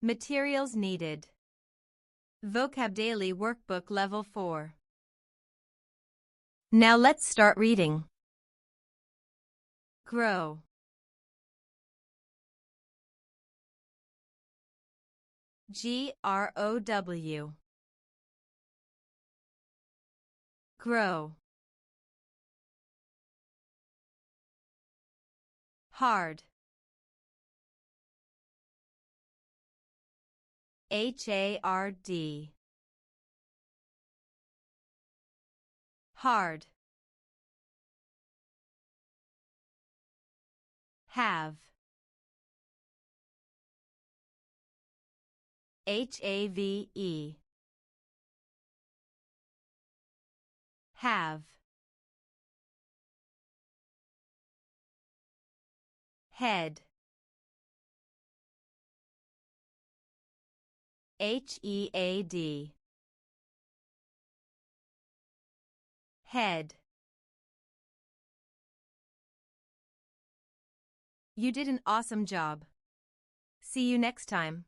Materials needed. VocabDaily Workbook Level 4. Now let's start reading. Grow. Grow. Grow. Hard. Hard. Hard. Have. Have. Have. Head. Head. Head. You did an awesome job. See you next time.